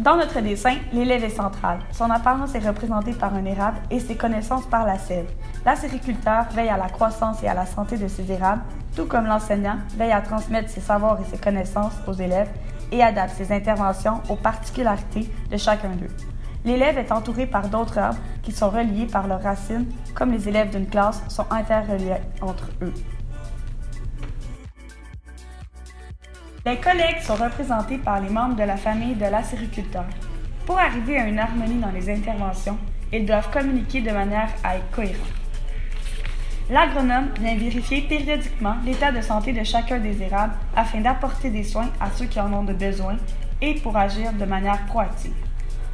Dans notre dessin, l'élève est central. Son apparence est représentée par un érable et ses connaissances par la sève. L'acériculteur veille à la croissance et à la santé de ses érables, tout comme l'enseignant veille à transmettre ses savoirs et ses connaissances aux élèves et adapte ses interventions aux particularités de chacun d'eux. L'élève est entouré par d'autres arbres qui sont reliés par leurs racines, comme les élèves d'une classe sont interreliés entre eux. Les collègues sont représentés par les membres de la famille de l'acériculteur. Pour arriver à une harmonie dans les interventions, ils doivent communiquer de manière à être cohérents. L'agronome vient vérifier périodiquement l'état de santé de chacun des érables afin d'apporter des soins à ceux qui en ont besoin et pour agir de manière proactive.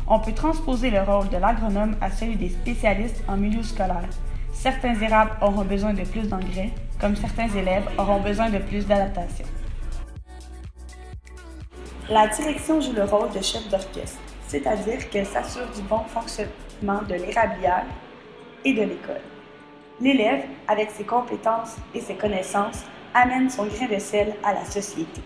On peut transposer le rôle de l'agronome à celui des spécialistes en milieu scolaire. Certains érables auront besoin de plus d'engrais, comme certains élèves auront besoin de plus d'adaptation. La direction joue le rôle de chef d'orchestre, c'est-à-dire qu'elle s'assure du bon fonctionnement de l'érablière et de l'école. L'élève, avec ses compétences et ses connaissances, amène son grain de sel à la société.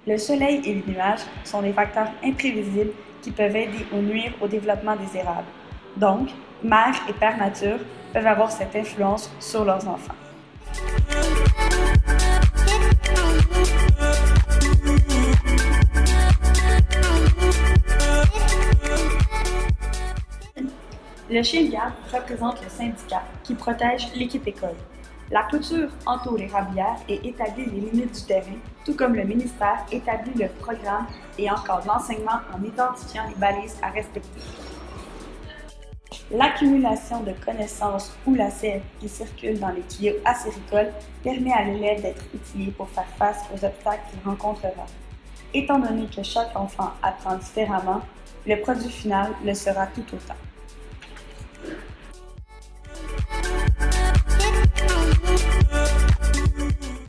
Le soleil et les nuages sont des facteurs imprévisibles qui peuvent aider ou nuire au développement des érables. Donc, mère et père nature peuvent avoir cette influence sur leurs enfants. Le chien de garde représente le syndicat qui protège l'équipe école. La clôture entoure l'érablière et établit les limites du terrain, tout comme le ministère établit le programme et encadre l'enseignement en identifiant les balises à respecter. L'accumulation de connaissances ou la sève qui circule dans les tuyaux acéricoles permet à l'élève d'être outillé pour faire face aux obstacles qu'il rencontrera. Étant donné que chaque enfant apprend différemment, le produit final le sera tout autant.